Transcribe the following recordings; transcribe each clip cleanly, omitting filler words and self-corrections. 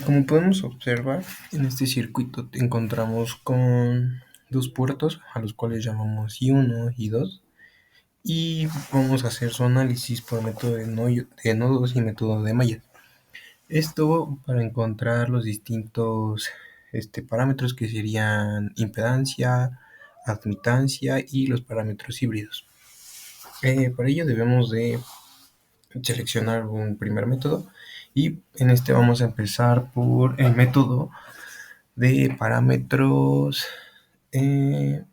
Como podemos observar, en este circuito te encontramos con dos puertos a los cuales llamamos I1 y 2 y vamos a hacer su análisis por método de nodos y método de malla. Esto para encontrar los distintos parámetros que serían impedancia, admitancia y los parámetros híbridos. Para ello debemos de seleccionar un primer método y en este vamos a empezar por el método de parámetros de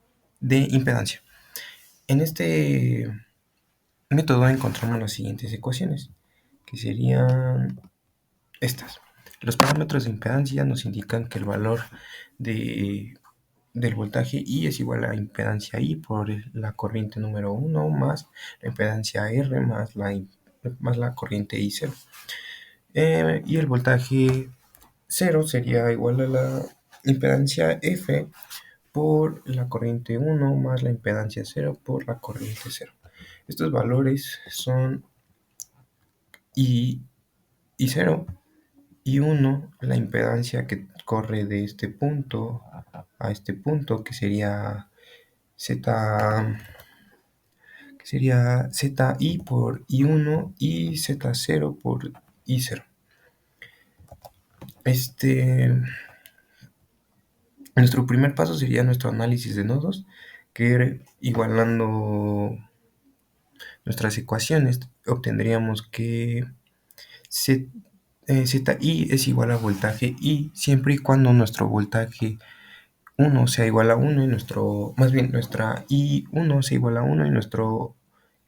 impedancia. En este método encontramos las siguientes ecuaciones, que serían estas. Los parámetros de impedancia nos indican que el valor del voltaje I es igual a impedancia I por la corriente número 1 más la impedancia R más la corriente I0. Y el voltaje 0 sería igual a la impedancia F por la corriente 1 más la impedancia 0 por la corriente 0. Estos valores son I0 y 1, la impedancia que corre de este punto a este punto, que sería Z, ZI por I1 y Z0 por I0. Nuestro primer paso sería nuestro análisis de nodos, que igualando nuestras ecuaciones obtendríamos que ZI es igual a voltaje I siempre y cuando nuestro voltaje 1 sea igual a 1 y nuestra I1 sea igual a 1 y nuestro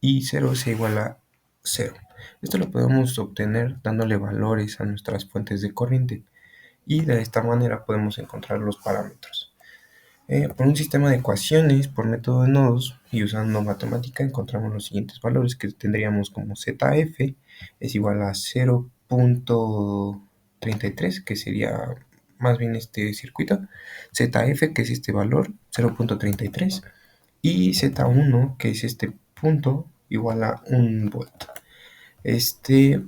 I0 sea igual a 0. Esto lo podemos obtener dándole valores a nuestras fuentes de corriente y de esta manera podemos encontrar los parámetros. Por un sistema de ecuaciones por método de nodos y usando matemática encontramos los siguientes valores que tendríamos como ZF es igual a 0.33, que sería más bien este circuito, ZF que es este valor 0.33 y Z1 que es este punto igual a 1 volt.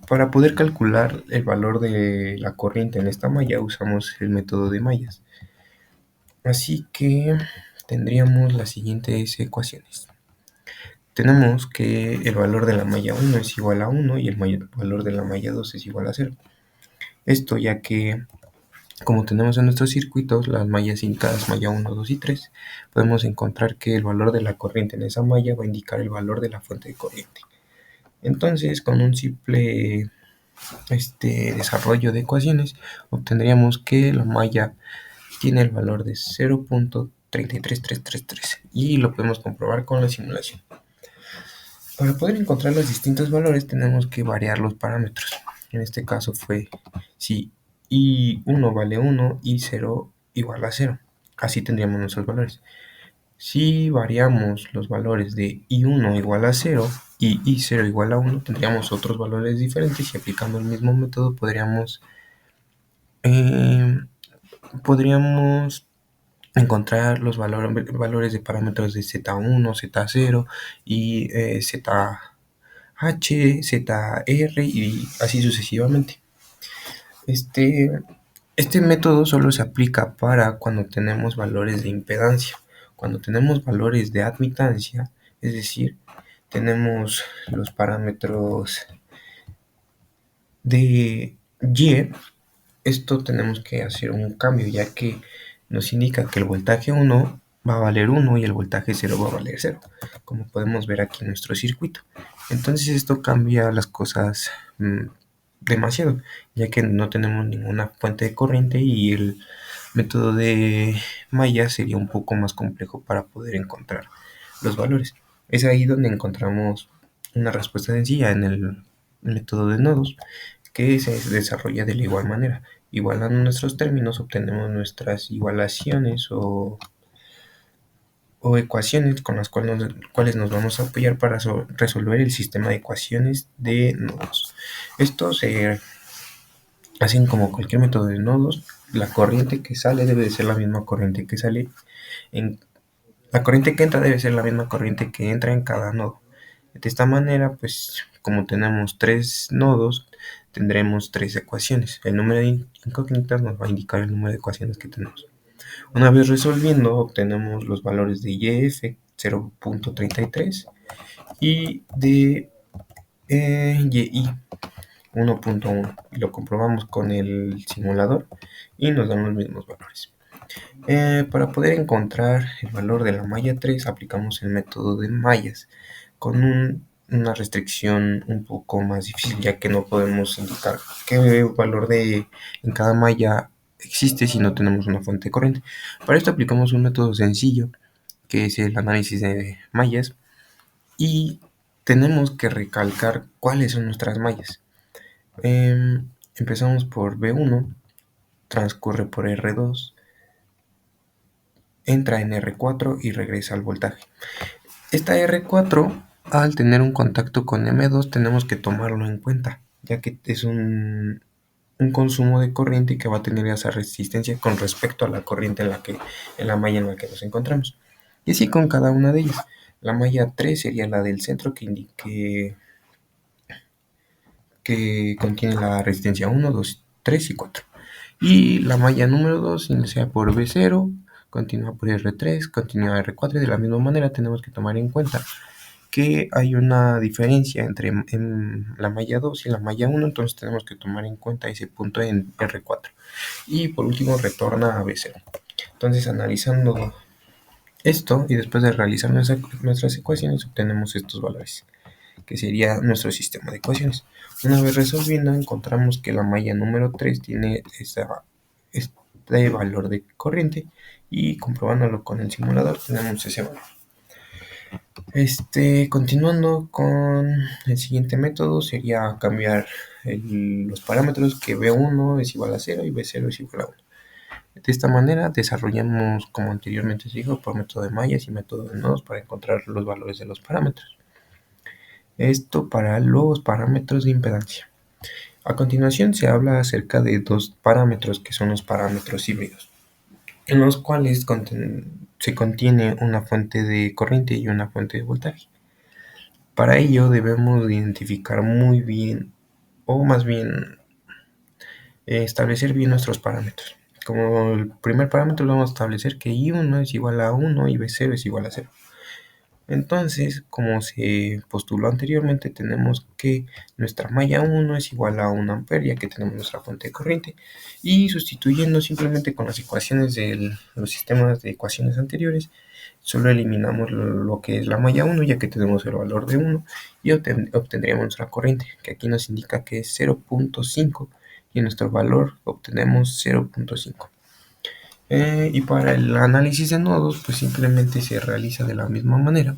Para poder calcular el valor de la corriente en esta malla usamos el método de mallas. Así que tendríamos las siguientes ecuaciones. Tenemos que el valor de la malla 1 es igual a 1 y el valor de la malla 2 es igual a 0. Esto ya que, como tenemos en nuestros circuitos las mallas indicadas malla 1, 2 y 3, podemos encontrar que el valor de la corriente en esa malla va a indicar el valor de la fuente de corriente. Entonces, con un simple desarrollo de ecuaciones, obtendríamos que la malla tiene el valor de 0.33333 y lo podemos comprobar con la simulación. Para poder encontrar los distintos valores tenemos que variar los parámetros. En este caso fue si I1 vale 1, I0 igual a 0. Así tendríamos nuestros valores. Si variamos los valores de I1 igual a 0 y I0 igual a 1, tendríamos otros valores diferentes y aplicando el mismo método podríamos encontrar los valores de parámetros de Z1, Z0 y ZH, ZR y así sucesivamente. Este método solo se aplica para cuando tenemos valores de impedancia. Cuando tenemos valores de admitancia, es decir, tenemos los parámetros de Y, esto tenemos que hacer un cambio ya que nos indica que el voltaje 1 va a valer 1 y el voltaje 0 va a valer 0, como podemos ver aquí en nuestro circuito. Entonces esto cambia las cosas demasiado, ya que no tenemos ninguna fuente de corriente y el método de malla sería un poco más complejo para poder encontrar los valores. Es ahí donde encontramos una respuesta sencilla en el método de nodos, que se desarrolla de la igual manera. Igualando nuestros términos obtenemos nuestras igualaciones o ecuaciones con las cuales nos vamos a apoyar para resolver el sistema de ecuaciones de nodos. Esto se hacen como cualquier método de nodos. La corriente que sale debe de ser la misma corriente que sale la corriente que entra debe ser la misma corriente que entra en cada nodo. De esta manera, pues como tenemos tres nodos, tendremos tres ecuaciones. El número de incógnitas nos va a indicar el número de ecuaciones que tenemos. Una vez resolviendo, obtenemos los valores de YF 0.33 y de YI 1.1, y lo comprobamos con el simulador y nos dan los mismos valores. Para poder encontrar el valor de la malla 3 aplicamos el método de mallas con una restricción un poco más difícil, ya que no podemos indicar qué valor en cada malla existe si no tenemos una fuente de corriente. Para esto aplicamos un método sencillo que es el análisis de mallas y tenemos que recalcar cuáles son nuestras mallas. Empezamos por B1, transcurre por R2, entra en R4 y regresa al voltaje. Esta R4, al tener un contacto con M2, tenemos que tomarlo en cuenta, ya que es un consumo de corriente que va a tener esa resistencia con respecto a la corriente en la malla en la que nos encontramos. Y así con cada una de ellas. La malla 3 sería la del centro que contiene la resistencia 1, 2, 3 y 4. Y la malla número 2 inicia por B0, continúa por R3, continúa R4 y de la misma manera tenemos que tomar en cuenta que hay una diferencia entre en la malla 2 y la malla 1, entonces tenemos que tomar en cuenta ese punto en R4. Y por último retorna a B0. Entonces analizando esto y después de realizar nuestras ecuaciones obtenemos estos valores, que sería nuestro sistema de ecuaciones. Una vez resolviendo encontramos que la malla número 3 tiene este valor de corriente y comprobándolo con el simulador tenemos ese valor. Continuando con el siguiente método sería cambiar los parámetros, que B1 es igual a 0 y B0 es igual a 1. De esta manera desarrollamos, como anteriormente se dijo, por método de mallas y método de nodos para encontrar los valores de los parámetros. Esto para los parámetros de impedancia. A continuación se habla acerca de dos parámetros que son los parámetros híbridos, en los cuales se contiene una fuente de corriente y una fuente de voltaje. Para ello debemos identificar muy bien, o más bien establecer bien nuestros parámetros. Como el primer parámetro vamos a establecer que I1 es igual a 1 y B0 es igual a 0. Entonces, como se postuló anteriormente, tenemos que nuestra malla 1 es igual a 1 ampere, ya que tenemos nuestra fuente de corriente, y sustituyendo simplemente con las ecuaciones de los sistemas de ecuaciones anteriores, solo eliminamos lo que es la malla 1, ya que tenemos el valor de 1, y obtendríamos nuestra corriente, que aquí nos indica que es 0.5, y en nuestro valor obtenemos 0.5. Y para el análisis de nodos, pues simplemente se realiza de la misma manera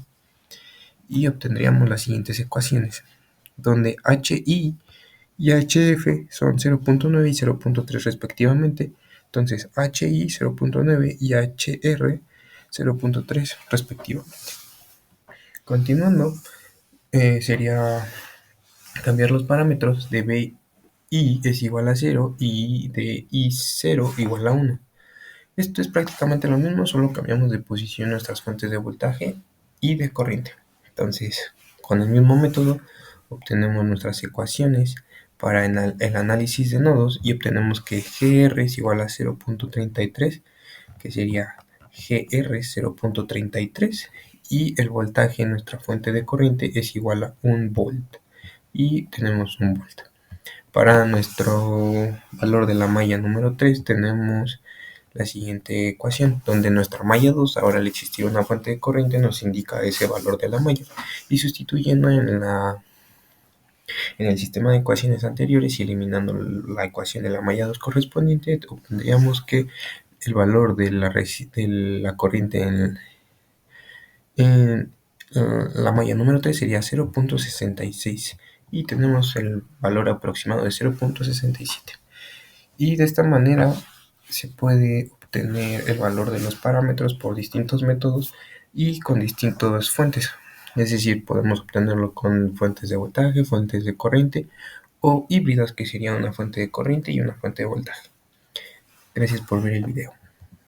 y obtendríamos las siguientes ecuaciones, donde HI y HF son 0.9 y 0.3 respectivamente. Entonces HI 0.9 y HR 0.3 respectivamente. Continuando, sería cambiar los parámetros de BI es igual a 0 y de I0 igual a 1. Esto es prácticamente lo mismo, solo cambiamos de posición nuestras fuentes de voltaje y de corriente. Entonces, con el mismo método obtenemos nuestras ecuaciones para el análisis de nodos y obtenemos que GR es igual a 0.33, que sería GR 0.33, y el voltaje en nuestra fuente de corriente es igual a 1 volt y tenemos 1 volt. Para nuestro valor de la malla número 3 tenemos la siguiente ecuación, donde nuestra malla 2, ahora al existir una fuente de corriente, nos indica ese valor de la malla, y sustituyendo en el sistema de ecuaciones anteriores y eliminando la ecuación de la malla 2 correspondiente, obtendríamos que el valor de la corriente en la malla número 3 sería 0.66 y tenemos el valor aproximado de 0.67. Y de esta manera se puede obtener el valor de los parámetros por distintos métodos y con distintas fuentes. Es decir, podemos obtenerlo con fuentes de voltaje, fuentes de corriente o híbridas, que sería una fuente de corriente y una fuente de voltaje. Gracias por ver el video.